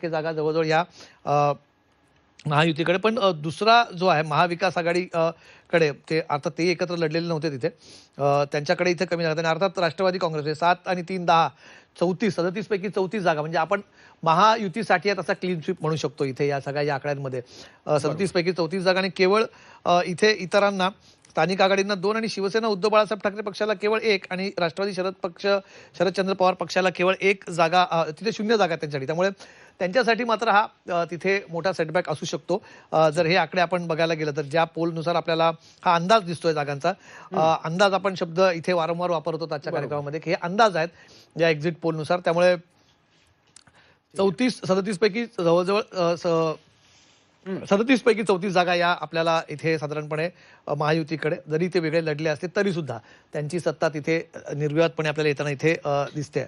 जागा जवळजवळ या महायुतीकडे. पण दुसरा जो आहे महाविकास आघाडी कडे ते आता ते एकत्र लढलेले नव्हते तिथे. त्यांच्याकडे इथे कमी जागा आणि अर्थात राष्ट्रवादी काँग्रेसचे 7 आणि 3 10 34 37 पैकी 34 जागा म्हणजे आपण महायुतीसाठी तसा क्लीन स्वीप म्हणू शकतो इथे या सगळ्या आकड्यांमध्ये. 37 पैकी 34 जागा आणि केवळ इथे इतरांना स्थानिक आघाडींना 2 आणि शिवसेना उद्धव बाळासाहेब ठाकरे पक्षाला केवळ 1 आणि राष्ट्रवादी शरदचंद्र पवार पक्षाला केवळ 1 जागा तिथे 0 जागा त्यांच्यासाठी. त्यामुळे त्यांच्यासाठी मात्र हा तिथे मोठा सेटबॅक असू शकतो. जर हे आकडे आपण बघायला गेलं तर ज्या पोलनुसार आपल्याला हा अंदाज दिसतोय जागांचा. अंदाज आपण शब्द इथे वारंवार वापरतो आजच्या कार्यक्रमामध्ये की हे अंदाज आहेत या एक्झिट पोलनुसार. त्यामुळे 37 पैकी जवळजवळ 37 पैकी 34 जागा या आपल्याला इथे साधारणपणे महायुतीकडे, जरी ते वेगळे लढले असते तरी सुद्धा त्यांची सत्ता तिथे निर्विवादपणे आपल्याला येताना इथे दिसते.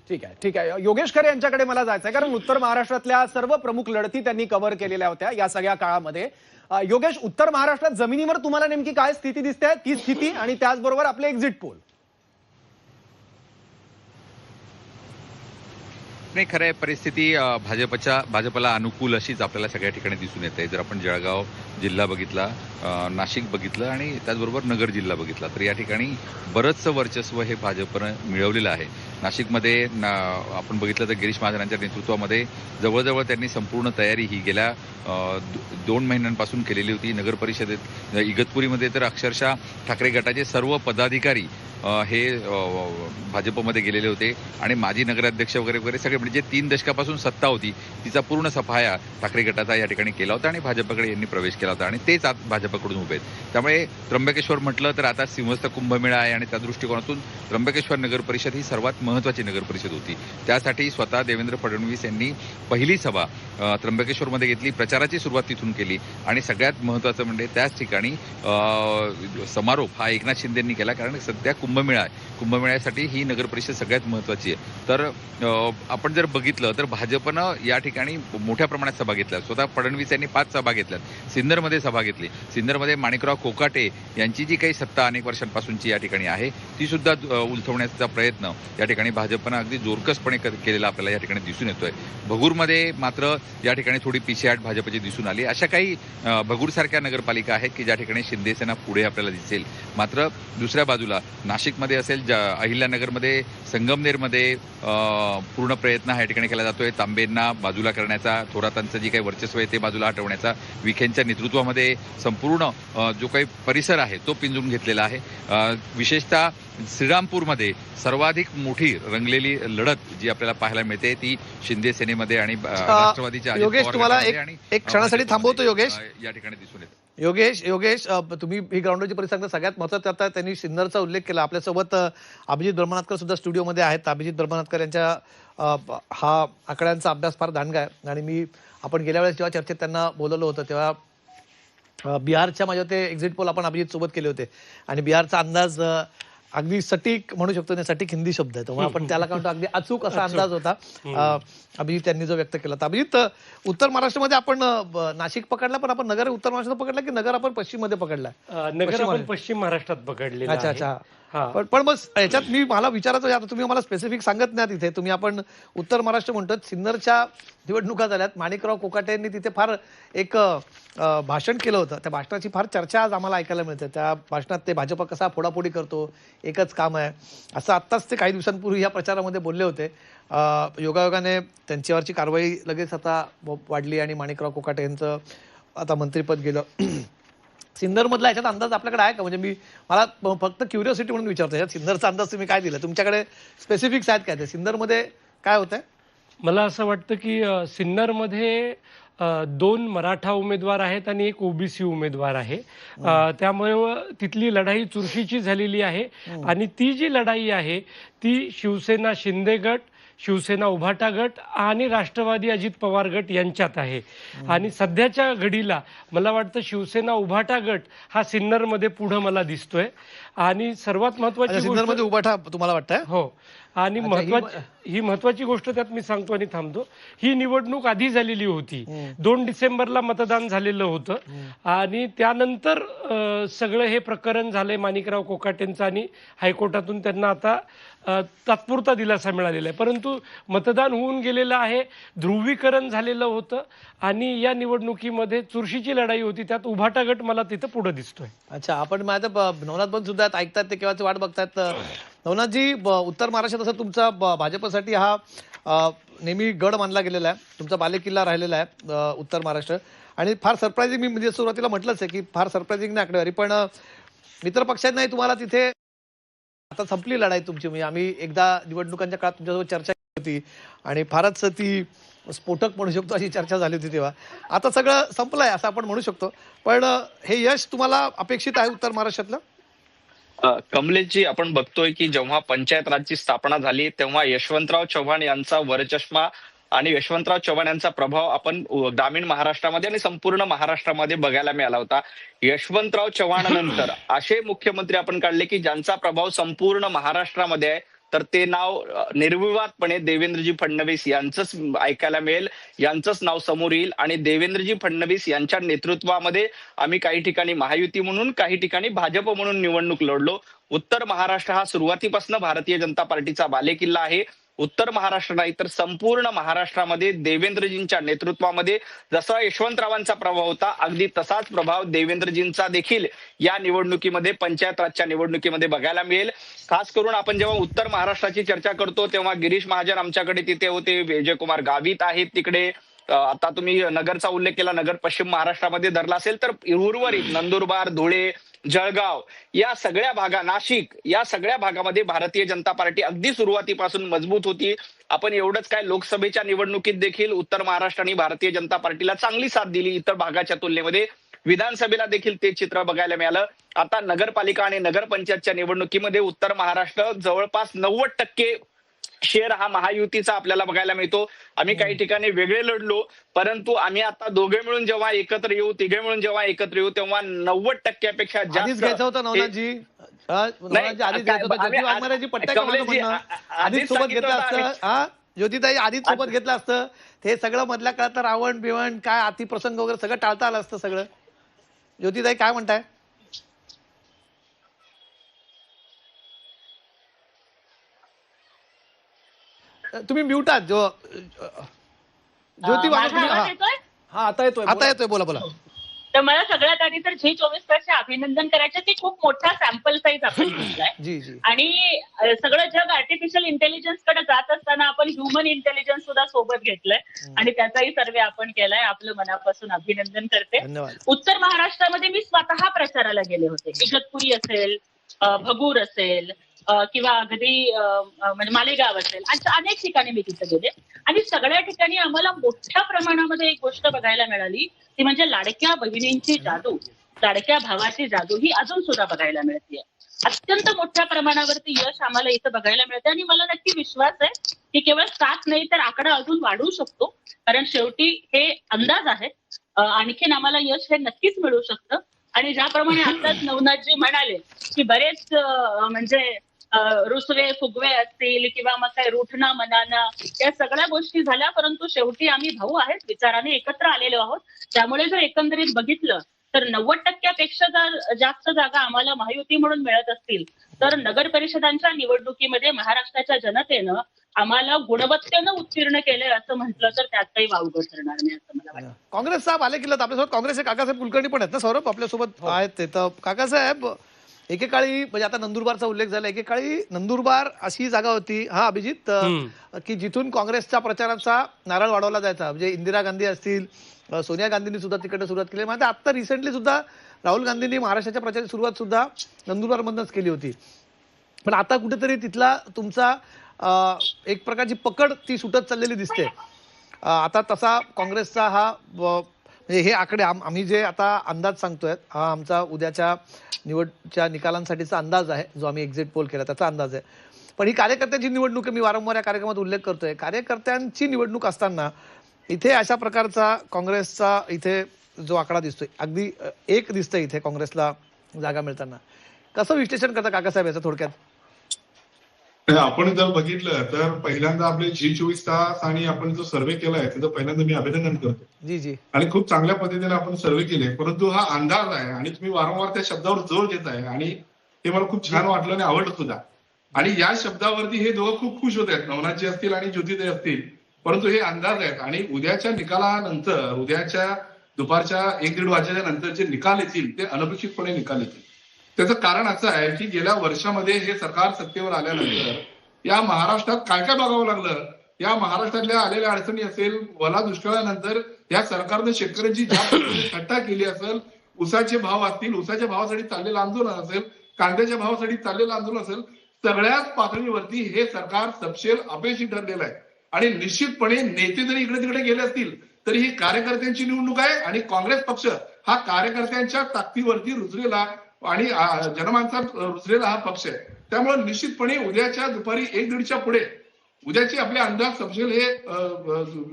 ठीक आहे, ठीक आहे. योगेश खरे यांच्याकडे मला जायचं आहे, कारण उत्तर महाराष्ट्रातल्या सर्व प्रमुख लढती त्यांनी कव्हर केलेल्या होत्या या सगळ्या काळामध्ये. योगेश, उत्तर महाराष्ट्रात जमिनीवर तुम्हाला नेमकी काय स्थिती दिसते, ती स्थिती आणि त्याचबरोबर आपले एक्झिट पोल? नाही, खरं आहे परिस्थिती भाजपला अनुकूल अशीच आपल्याला सगळ्या ठिकाणी दिसून येते. जर आपण जळगाव जिल्हा बघितला, नाशिक बघितलं आणि त्याचबरोबर नगर जिल्हा बघितला तर या ठिकाणी बरंचसं वर्चस्व हे भाजपनं मिळवलेलं आहे. नाशिकमध्ये आपण बघितलं तर गिरीश महाजन यांच्या नेतृत्वामध्ये जवळजवळ त्यांनी संपूर्ण तयारी ही गेल्या 2 महिन्यांपासून केलेली होती. नगर परिषदेत इगतपुरीमध्ये तर अक्षरशः ठाकरे गटाचे सर्व पदाधिकारी हे भाजपमध्ये गेलेले होते आणि माजी नगराध्यक्ष वगैरे वगैरे सगळे, म्हणजे 3 दशकापासून सत्ता होती तिचा पूर्ण सफाया ठाकरे गटाचा या ठिकाणी केला होता आणि भाजपकडे यांनी प्रवेश केला होता आणि तेच आज भाजपकडून उभे आहेत. त्यामुळे त्र्यंबकेश्वर म्हटलं तर आता सिंहस्थ कुंभमेळा आहे आणि त्या दृष्टिकोनातून त्र्यंबकेश्वर नगर परिषद ही सर्वात महत्त्वाची नगर परिषद होती. त्यासाठी स्वतः देवेंद्र फडणवीस यांनी पहिली सभा त्र्यंबकेश्वरमध्ये घेतली, प्रचाराची सुरुवात तिथून केली आणि सगळ्यात महत्त्वाचं म्हणजे त्याच ठिकाणी समारोप हा एकनाथ शिंदेंनी केला, कारण सध्या कुंभमेळा आहे. कुंभमेळ्यासाठी ही नगर परिषद सगळ्यात महत्त्वाची आहे. तर आपण जर बघितलं तर भाजपनं या ठिकाणी मोठ्या प्रमाणात सभा घेतल्या. स्वतः फडणवीस यांनी 5 सभा घेतल्यात. सिन्नरमध्ये सभा घेतली. सिन्नरमध्ये माणिकराव कोकाटे यांची जी काही सत्ता अनेक वर्षांपासूनची या ठिकाणी आहे ती सुद्धा उलथवण्याचा प्रयत्न या ठिकाणी भाजपनं अगदी जोरकसपणे केलेला आपल्याला या ठिकाणी दिसून येतोय. भगूरमध्ये मात्र या ठिकाणी थोडी पिछेहाट भाजपची दिसून आली. अशा काही भगूरसारख्या नगरपालिका आहेत की ज्या ठिकाणी शिंदेसेना पुढे आपल्याला दिसेल. मात्र दुसऱ्या बाजूला नाशिकमध्ये असेल, अहिल्यानगरमध्ये, संगमनेरमध्ये पूर्ण प्रयत्न हा या ठिकाणी केला जातोय तांबेंना बाजूला करण्याचा, थोरातांचं जे काही वर्चस्व आहे ते बाजूला हटवण्याचा. विखेंच्या नेतृत्वामध्ये संपूर्ण जो काही परिसर आहे तो पिंजून घेतलेला आहे. विशेषतः श्रीरामपूरमध्ये सर्वाधिक मोठी रंगलेली लढत जी आपल्याला पाहायला मिळते ती शिंदे सेनेमध्ये आणि राष्ट्रवादीच्या. योगेश, तुम्हाला एक क्षणासाठी थांबवतो. योगेश, या ठिकाणी दिसून येतं. योगेश, तुम्ही ही ग्राउंडची परिस्थिती सगळ्यात महत्त्वाचं. आता त्यांनी सिन्नरचा उल्लेख केला. आपल्यासोबत अभिजित ब्रह्मनाथकर सुद्धा स्टुडिओमध्ये आहेत. अभिजित ब्रह्मनाथकर यांच्या हा आकड्यांचा अभ्यास फार दांडगा आहे आणि आपण गेल्या वेळेस जेव्हा चर्चेत त्यांना बोलवलं होतं तेव्हा बिहारच्या माझ्या ते एक्झिट पोल आपण अभिजित सोबत केले होते आणि बिहारचा अंदाज अगदी सटीक म्हणू शकतो. सटीक हिंदी शब्द आहे, त्यामुळे आपण त्याला काय म्हणतो अगदी अचूक असा अंदाज होता अभिजित यांनी जो व्यक्त केला. तर अभिजित, उत्तर महाराष्ट्रामध्ये आपण नाशिक पकडला, पण आपण नगर उत्तर महाराष्ट्रात पकडला की नगर आपण पश्चिम मध्ये पकडला? नगर आपण पश्चिम महाराष्ट्रात पकडले. अच्छा अच्छा. पण बस याच्यात मला विचारायचं, आता तुम्ही मला स्पेसिफिक सांगत नाही तिथे. तुम्ही आपण उत्तर महाराष्ट्र म्हणतो, सिन्नरच्या निवडणुका झाल्यात. माणिकराव कोकाटे यांनी तिथे फार एक भाषण केलं होतं. त्या भाषणाची फार चर्चा आज आम्हाला ऐकायला मिळते. त्या भाषणात ते भाजप कसा फोडाफोडी करतो, एकच काम आहे असं आत्ताच ते काही दिवसांपूर्वी या प्रचारामध्ये बोलले होते. योगायोगाने त्यांच्यावरची कारवाई लगेच आता वाढली आणि माणिकराव कोकाटे यांचं आता मंत्रिपद गेलं. सिन्नरमधला याच्यात अंदाज आपल्याकडे आहे का? म्हणजे मला फक्त क्युरिओसिटी म्हणून विचारतो, याच्यात सिन्नरचा अंदाज तुम्ही काय दिला? तुमच्याकडे स्पेसिफिक्स आहेत काय? ते सिन्नरमध्ये काय होतंय? मला असं वाटतं की सिन्नरमध्ये 2 मराठा उमेदवार आहेत आणि 1 ओबीसी उमेदवार आहे. त्यामुळे तिथली लढाई चुरशीची झालेली आहे आणि ती जी लढाई आहे ती शिवसेना शिंदे गट, शिवसेना उभाटा गट आणि राष्ट्रवादी अजित पवार गट यांच्यात आहे. आणि सध्याच्या घडीला मला वाटतं शिवसेना उभाटा गट हा सिन्नरमध्ये पुढे मला दिसतोय. आणि सर्वात महत्वाची सिन्नरमध्ये उभाटा तुम्हाला वाटतंय? हो. आणि ही महत्वाची गोष्ट त्यात मी सांगतो आणि थांबतो. ही निवडणूक आधी झालेली होती. 2 डिसेंबरला मतदान झालेलं होतं आणि त्यानंतर सगळं हे प्रकरण झालंय माणिकराव कोकाटेंचं आणि हायकोर्टातून त्यांना आता तात्पुरता दिलासा मिळालेला आहे. परंतु मतदान होऊन गेलेलं आहे, ध्रुवीकरण झालेलं होतं आणि या निवडणुकीमध्ये चुरशीची लढाई होती. त्यात उभाटा गट मला तिथं पुढे दिसतोय. अच्छा, आपण माझं नवनाथ पण सुद्धा ऐकतात ते केव्हाची वाट बघतात. नवनाथजी, उत्तर महाराष्ट्रात असं तुमचा भाजपसाठी हा नेहमी गड मानला गेलेला आहे, तुमचा बालेकिल्ला राहिलेला आहे उत्तर महाराष्ट्र. आणि फार सरप्राइझिंग, मी म्हणजे सुरुवातीला म्हटलंच आहे की फार सरप्राइझिंग नाही आकडेवारी, पण मित्र पक्षांनाही तुम्हाला तिथे आता संपली लढाई तुमची. म्हणजे आम्ही एकदा निवडणुकांच्या काळात तुमच्यासोबत चर्चा केली होती आणि फारच ती स्फोटक म्हणू शकतो अशी चर्चा झाली होती तेव्हा. आता सगळं संपलंय असं आपण म्हणू शकतो, पण हे यश तुम्हाला अपेक्षित आहे उत्तर महाराष्ट्रातलं? कमलेशजी, आपण बघतोय की जेव्हा पंचायत राजची स्थापना झाली तेव्हा यशवंतराव चव्हाण यांचा वरचष्मा आणि यशवंतराव चव्हाण यांचा प्रभाव आपण ग्रामीण महाराष्ट्रामध्ये आणि संपूर्ण महाराष्ट्रामध्ये बघायला मिळाला होता. यशवंतराव चव्हाणानंतर असे मुख्यमंत्री आपण काढले की ज्यांचा प्रभाव संपूर्ण महाराष्ट्रामध्ये आहे, तर ते नाव निर्विवादपणे देवेंद्रजी फडणवीस यांचंच ऐकायला मिळेल, यांचंच नाव समोर येईल. आणि देवेंद्रजी फडणवीस यांच्या नेतृत्वामध्ये आम्ही काही ठिकाणी महायुती म्हणून, काही ठिकाणी भाजप म्हणून निवडणूक लढलो. उत्तर महाराष्ट्र हा सुरुवातीपासून भारतीय जनता पार्टीचा बालेकिल्ला आहे. उत्तर महाराष्ट्र नाही तर संपूर्ण महाराष्ट्रामध्ये देवेंद्रजींच्या नेतृत्वामध्ये जसा यशवंतरावांचा प्रभाव होता, अगदी तसाच प्रभाव देवेंद्रजींचा देखील या निवडणुकीमध्ये, पंचायत राजच्या निवडणुकीमध्ये बघायला मिळेल. खास करून आपण जेव्हा उत्तर महाराष्ट्राची चर्चा करतो तेव्हा गिरीश महाजन आमच्याकडे तिथे होते, विजयकुमार गावित आहेत तिकडे. आता तुम्ही नगरचा उल्लेख केला, नगर पश्चिम महाराष्ट्रामध्ये धरला असेल तर उर्वरित नंदुरबार, धुळे, जळगाव या सगळ्या नाशिक या सगळ्या भागामध्ये भारतीय जनता पार्टी अगदी सुरुवातीपासून मजबूत होती. आपण एवढंच काय, लोकसभेच्या निवडणुकीत देखील उत्तर महाराष्ट्राने भारतीय जनता पार्टीला चांगली साथ दिली इतर भागाच्या तुलनेमध्ये. विधानसभेला देखील ते चित्र बघायला मिळालं. आता नगरपालिका आणि नगरपंचायतच्या निवडणुकीमध्ये उत्तर महाराष्ट्र जवळपास 90% शेअर हा महायुतीचा आपल्याला बघायला मिळतो. आम्ही काही ठिकाणी वेगळे लढलो, परंतु आम्ही आता दोघे मिळून जेव्हा एकत्र येऊ, तिघे मिळून जेव्हा एकत्र येऊ, तेव्हा 90%पेक्षा आधीच जास्त घ्यायचं होतं नवनाथजी. आधीच घ्यायचं होतं. ज्योती वाघमारेची पट्ट्या का माझं म्हणणं? आधीच सोबत घेतलं असतं. हा, ज्योतिताई आधीच सोबत घेतलं असतं, हे सगळं मधल्या काळात रावण बिवण काय अतिप्रसंग वगैरे सगळं टाळता आलं असतं सगळं. ज्योतिताई काय म्हणताय? तुम्ही म्यूट आहात ज्योती वाघमारे. हा, आता येतोय. आता येतोय, बोला बोला. तर मला सगळ्यात आधी तर G24 चे अभिनंदन करायचं की खूप मोठा सॅम्पल साईज आपण घेतलाय. जी जी. आणि सगळं जग आर्टिफिशियल इंटेलिजन्स कडे जात असताना आपण ह्युमन इंटेलिजन्स सुद्धा सोबत घेतलंय आणि त्याचाही सर्वे आपण केलाय. आपलं मनापासून अभिनंदन करते. धन्यवाद. उत्तर महाराष्ट्रामध्ये मी स्वतः प्रचाराला गेले होते. इगतपुरी असेल, भगूर असेल किंवा अगदी म्हणजे मालेगाव असेल, अशा अनेक ठिकाणी मी तिथे गेले आणि सगळ्या ठिकाणी आम्हाला मोठ्या प्रमाणामध्ये एक गोष्ट बघायला मिळाली, ती म्हणजे लाडक्या बहिणींची जादू, लाडक्या भावाची जादू ही अजून सुद्धा बघायला मिळते. अत्यंत मोठ्या प्रमाणावरती यश आम्हाला इथं बघायला मिळते आणि मला नक्की विश्वास आहे की केवळ 7 नाही तर आकडा अजून वाढू शकतो, कारण शेवटी हे अंदाज आहे. आणखीन आम्हाला यश हे नक्कीच मिळू शकतं. आणि ज्याप्रमाणे आताच नवनाथजी म्हणाले की बरेच म्हणजे रुसवे फुगवे असतील किंवा मग काही रूठना मनाना या सगळ्या गोष्टी झाल्या, परंतु शेवटी आम्ही भाऊ आहेत, विचाराने एकत्र आलेलो आहोत. त्यामुळे जर एकंदरीत बघितलं तर 90%पेक्षा जर जास्त जागा आम्हाला महायुती म्हणून मिळत असतील तर नगर परिषदांच्या निवडणुकीमध्ये महाराष्ट्राच्या जनतेनं आम्हाला गुणवत्तेनं उत्तीर्ण केलंय असं म्हटलं तर त्यात काही वावगं ठरणार नाही असं मला वाटतं. काँग्रेसचा बालेकिल्ला आपल्यासोबत काँग्रेसचे काकासाहेब कुलकर्णी पण आहेत ना सौरभ आपल्यासोबत आहेत ते. तर काकासाहेब, एकेकाळी म्हणजे आता नंदुरबारचा उल्लेख झाला, एकेकाळी नंदुरबार अशी जागा होती, हा अभिजित, की जिथून काँग्रेसच्या प्रचाराचा नारळ वाढवला जायचा. म्हणजे इंदिरा गांधी असतील, सोनिया गांधींनी सुद्धा तिकडे सुरुवात केली. म्हणजे आता रिसेंटली सुद्धा राहुल गांधींनी महाराष्ट्राच्या प्रचाराची सुरुवात सुद्धा नंदुरबारमधूनच केली होती. पण आता कुठेतरी तिथला तुमचा एक प्रकारची पकड ती सुटत चाललेली दिसते. आता तसा काँग्रेसचा हा म्हणजे हे आकडे आम्ही जे आता अंदाज सांगतोय हा आमचा उद्याच्या निवडच्या निकालांसाठीचा अंदाज आहे, जो आम्ही एक्झिट पोल केला त्याचा अंदाज आहे. पण ही कार्यकर्त्यांची निवडणूक मी वारंवार या कार्यक्रमात उल्लेख करतोय. कार्यकर्त्यांची निवडणूक असताना इथे अशा प्रकारचा काँग्रेसचा इथे जो आकडा दिसतोय, अगदी एक दिसतंय इथे काँग्रेसला जागा मिळताना. कसं विश्लेषण करता काकासाहेब याचं थोडक्यात? आपण जर बघितलं तर पहिल्यांदा आपले G24 तास आणि आपण जो सर्व्हे केलाय त्याचं पहिल्यांदा मी अभिनंदन करतो. जी जी आणि खूप चांगल्या पद्धतीने आपण सर्व्हे केले, परंतु हा अंदाज आहे आणि तुम्ही वारंवार त्या शब्दावर जोर देत आहे आणि हे मला खूप छान वाटलं आणि आवडलं सुद्धा. आणि या शब्दावरती हे दोघं खूप खुश होत आहेत, नवनाथजी असतील आणि ज्योतिताई असतील. परंतु हे अंदाज आहेत आणि उद्याच्या निकालानंतर, उद्याच्या दुपारच्या 1-1:30 वाजेच्या नंतर जे निकाल येतील ते अनपेक्षितपणे निकाल येतील. त्याचं कारण असं आहे की गेल्या वर्षामध्ये हे सरकार सत्तेवर आल्यानंतर या महाराष्ट्रात काय काय बघावं लागलं, या महाराष्ट्रातल्या आलेल्या अडचणी असेल, वला दुष्काळानंतर या सरकारनं शेतकऱ्यांची ज्या पद्धतीने थट्टा केली असेल, ऊसाचे भाव असतील, ऊसाच्या भावासाठी चाललेलं आंदोलन असेल, कांद्याच्या भावासाठी चाललेलं आंदोलन असेल, सगळ्याच पातळीवरती हे सरकार सपशेल अपयशी ठरलेलं आहे. आणि निश्चितपणे नेते जरी इकडे तिकडे गेले असतील तरी ही कार्यकर्त्यांची निवडणूक आहे आणि काँग्रेस पक्ष हा कार्यकर्त्यांच्या ताकदीवरती रुजलेला आणि जनमानसात रुजलेला हा पक्ष आहे. त्यामुळे निश्चितपणे उद्याच्या दुपारी 1-1:30च्या पुढे उद्याचे आपले अंदाज सपशेल हे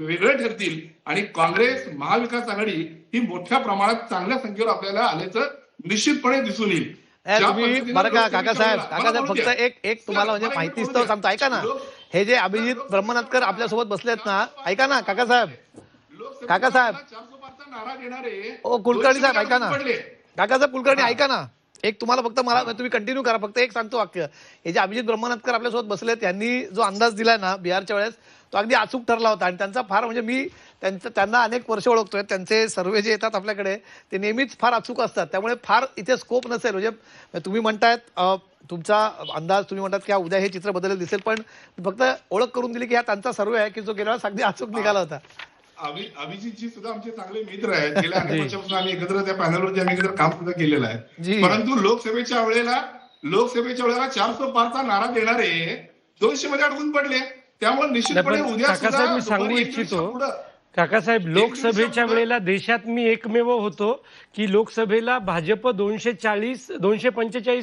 वेगळे ठरतील आणि काँग्रेस महाविकास आघाडी ही मोठ्या प्रमाणात चांगल्या संख्येवर आपल्याला आल्याचं निश्चितपणे दिसून येईल. तुम्ही बरं का काकासाहेब फक्त एक तुम्हाला म्हणजे माहितीस्तव सांगतो, ऐका ना. हे जे अभिजित ब्रह्मनाथकर आपल्यासोबत बसलेत ना, ऐका ना काकासाहेब. 405चा नारा देणारे ओ कुलकर्णी साहेब ऐका ना, काकासाहेब कुलकर्णी ऐका ना. एक तुम्हाला फक्त मला तुम्ही कंटिन्यू करा, फक्त एक सांगतो वाक्य. हे जे अभिजित ब्रह्मनाथकर आपल्यासोबत बसले त्यांनी जो अंदाज दिलाय ना बिहारच्या वेळेस, तो अगदी अचूक ठरला होता. आणि त्यांचा फार म्हणजे मी त्यांना अनेक वर्ष ओळखतोय. त्यांचे सर्वे जे येतात आपल्याकडे ते नेहमीच फार अचूक असतात. त्यामुळे फार इथे स्कोप नसेल. म्हणजे तुम्ही म्हणतायत तुमचा अंदाज, तुम्ही म्हणतात की उद्या हे चित्र बदललेलं दिसेल, पण फक्त ओळख करून दिली की हा त्यांचा सर्वे आहे की जो गेल्या वेळेस अगदी अचूक निघाला होता. अभिजितजी सुद्धा आमचे चांगले मित्र आहेत. गेल्या अनेक वर्षापासून आम्ही एकत्र त्या पॅनलवरती आम्ही एकत्र काम सुद्धा केलेलं आहे. परंतु लोकसभेच्या वेळेला 405चा नारा देणारे 200 मध्ये अडकून पडले. त्यामुळे निश्चितपणे उद्या काकासाहेब मी सांगू इच्छितो, काकासाहेब लोकसभेच्या वेळेला देशात मी एकमेव होतो की लोकसभेला भाजप 245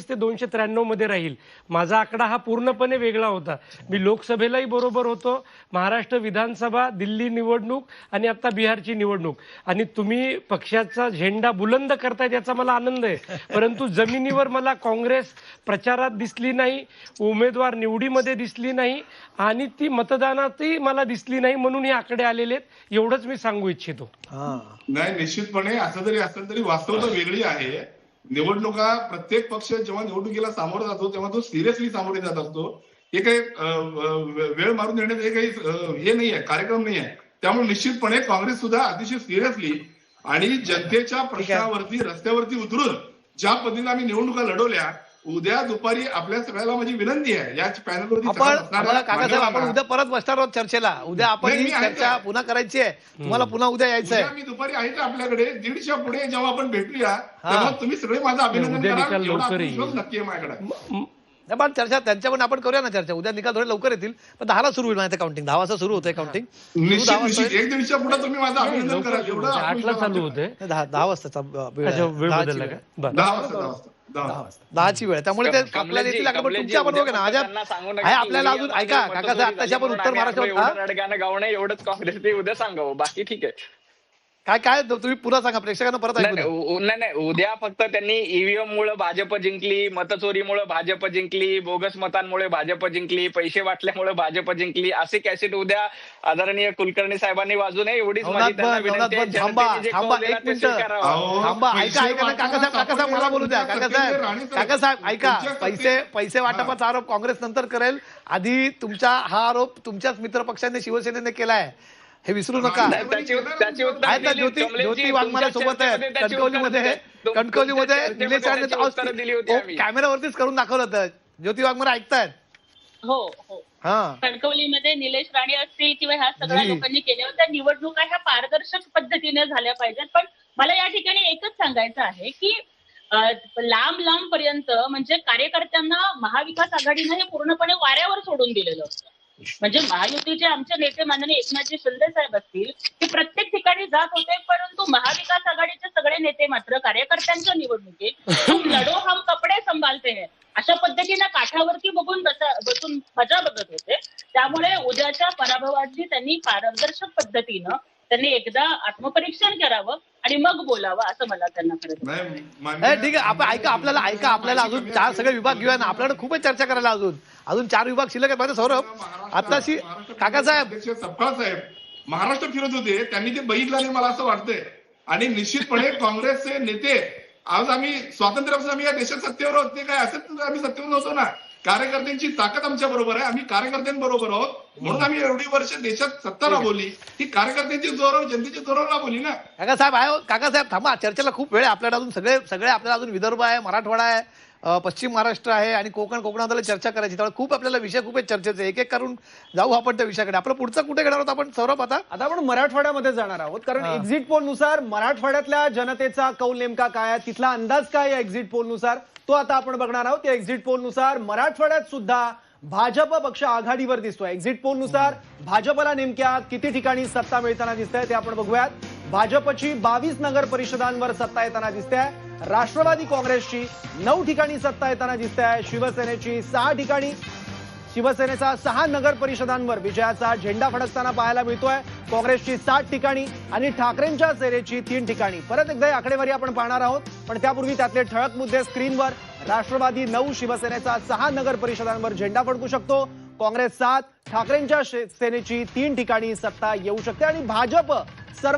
ते 293 मध्ये राहील. माझा आकडा हा पूर्णपणे वेगळा होता. मी लोकसभेलाही बरोबर होतो, महाराष्ट्र विधानसभा, दिल्ली निवडणूक आणि आता बिहारची निवडणूक. आणि तुम्ही पक्षाचा झेंडा बुलंद करतायत याचा मला आनंद आहे. परंतु जमिनीवर मला काँग्रेस प्रचारात दिसली नाही, उमेदवार निवडीमध्ये दिसली नाही आणि ती मतदानातही मला दिसली नाही. म्हणून हे आकडे आलेले आहेत, एवढंच मी सांगू इच्छितो. नाही, निश्चितपणे असं जरी असलं तरी वास्तवता वेगळी आहे. निवडणुका प्रत्येक पक्ष जेव्हा निवडणुकीला सामोरं जातो तेव्हा तो सिरियसली सामोरे जात असतो. हे काही वेळ मारून देण्याचं हे काही हे नाही आहे, कार्यक्रम नाही आहे. त्यामुळे निश्चितपणे काँग्रेस सुद्धा अतिशय सिरियसली आणि जनतेच्या प्रश्नावरती रस्त्यावरती उतरून ज्या पद्धतीने आम्ही निवडणुका लढवल्या, उद्या दुपारी आपल्या सगळ्याला माझी विनंती आहे या पॅनलवरती काकासाहेब आपण उद्या परत बसणार आहोत चर्चेला. उद्या आपण ही चर्चा पुन्हा करायची आहे. तुम्हाला पुन्हा उद्या यायचं आहे. मी दुपारी आहे का आपल्याकडे 1:30च्या पुढे जेव्हा आपण भेटूया तेव्हा तुम्ही सगळे माझं अभिनंदन करा. नक्की आहे माझ्याकडे. पण चर्चा त्यांच्या पण आपण करूया ना चर्चा. उद्या निकाल थोडे लवकर येतील, पण 10ला सुरू होईल माझं काउंटिंग. 10 वाजता सुरू होतंय काउंटिंग. निश्चित 1:30च्या पुढे तुम्ही माझं अभिनंदन करा. एवढं 8ला चालू होते. 10 वाजताचा वेळ बदलला का? 10 वाजता 10ची वेळ. त्यामुळे ते आपल्याला येतील. तुमच्या आपण बघा ना आहे आपल्याला अजून. ऐका काकासाहेब आत्ताशी आपण उत्तर महाराष्ट्रात गावणे एवढंच काँग्रेस उद्या सांगावं, बाकी ठीक आहे. काय तुम्ही पुन्हा सांगा प्रेक्षकांना परत ऐकू द्या. नाही उद्या फक्त त्यांनी ईव्हीएम मुळे भाजप जिंकली, मतचोरीमुळे भाजप जिंकली, बोगस मतांमुळे भाजप जिंकली, पैसे वाटल्यामुळे भाजप जिंकली असे कॅसेट उद्या आदरणीय कुलकर्णी साहेबांनी वाजू नये एवढीच माझी त्यांना विनंती आहे. थांबा एक मिनिट थांबा. ऐका काकासाहेब मला बोलू द्या. काकासाहेब ऐका. पैसे वाटपाचा आरोप काँग्रेस नंतर करेल. आधी तुमचा हा आरोप तुमच्याच मित्रपक्षाने शिवसेनेने केलाय, हे विसरू नका. ज्योती वाघमारे सोबत आहे कणकवलीमध्ये निलेश कॅमेरावरतीच करून दाखवलं होतं. ज्योती वाघमारे ऐकतायत? हो हो. कणकवलीमध्ये निलेश राणे असतील किंवा ह्या सगळ्या लोकांनी केल्या होत्या निवडणुका ह्या पारदर्शक पद्धतीने झाल्या पाहिजेत. पण मला या ठिकाणी एकच सांगायचं आहे की लांब पर्यंत म्हणजे कार्यकर्त्यांना महाविकास आघाडीनं हे पूर्णपणे वाऱ्यावर सोडून दिलेलं होतं. म्हणजे महायुतीचे आमचे नेते माननीय एकनाथजी शिंदे साहेब असतील ते प्रत्येक ठिकाणी जात होते, परंतु महाविकास आघाडीचे सगळे नेते मात्र कार्यकर्त्यांच्या निवडणुकीत लढो हम कपडे संभालते हैं अशा पद्धतीने काठावरती बसून मजा बघत होते. त्यामुळे उद्याच्या पराभवाची त्यांनी पारदर्शक पद्धतीनं त्यांनी एकदा आत्मपरीक्षण करावं आणि मग बोलावं असं मला त्यांना खरं तर वाटतं. नाही मान्य- ठीक आहे आपण आपल्याला अजून 4 सगळे विभाग घेऊया ना, आपल्याकडे खूपच चर्चा करायला अजून 4 विभाग शिल्लक आहेत. माझं सौरभ आताशी काकासाहेब अध्यक्ष सपकाळ साहेब महाराष्ट्र फिरत होते, त्यांनी ते बघितलं नाही मला असं वाटतंय. आणि निश्चितपणे काँग्रेसचे नेते आज आम्ही स्वातंत्र्यापासून आम्ही या देशात सत्तेवर आहोत, ते काय असं आम्ही सत्तेवर होतो ना. कार्यकर्त्यांची ताकद आमच्या बरोबर आहे, आम्ही कार्यकर्त्यांबरोबर आहोत, म्हणून आम्ही एवढी वर्ष देशात सत्ता राबवली. ही कार्यकर्त्यांची जोरावर जनतेच्या जोरावर राबवली ना. काकासाहेब थांबा, चर्चेला खूप वेळ आहे आपल्याला अजून. सगळे आपल्याला अजून विदर्भ आहे, मराठवाडा आहे, पश्चिम महाराष्ट्र आहे आणि कोकणात चर्चा करायची. त्यामुळे खूप आपल्याला विषय खूप आहेत चर्चेचे. एक एक करून जाऊ आपण त्या विषयाकडे. आपलं पुढचं कुठे घेणार आहोत आपण सौरभ आता? आता आपण मराठवाड्यामध्ये जाणार आहोत, कारण हा. एक्झिट पोल नुसार मराठवाड्यातल्या जनतेचा कौल नेमका काय आहे, तिथला अंदाज काय आहे एक्झिट पोल नुसार, तो आता आपण बघणार आहोत. या एक्झिट पोल नुसार मराठवाड्यात सुद्धा भाजप पक्ष आघाडीवर दिसतोय. एक्झिट पोल नुसार भाजपला नेमक्या किती ठिकाणी सत्ता मिळताना दिसतंय ते आपण बघूयात. भाजपची 22 नगर परिषदांवर सत्ता येताना दिसते. राष्ट्रवादी काँग्रेसची 9 ठिकाणी सत्ता येताना दिसते. शिवसेनेची 6 ठिकाणी, शिवसेनेचा 6 नगर परिषदांवर विजयाचा झेंडा फडकताना पाहायला मिळतोय. काँग्रेसची 7 ठिकाणी आणि ठाकरेंच्या सेनेची 3 ठिकाणी. परत एकदा ही आकडेवारी आपण पाहणार आहोत, पण त्यापूर्वी त्यातले ठळक मुद्दे स्क्रीनवर. राष्ट्रवादी 9, शिवसेनेचा 6 नगर परिषदांवर झेंडा फडकू शकतो. काँग्रेस 7, ठाकरेंच्या सेनेची 3 ठिकाणी सत्ता येऊ शकते आणि भाजप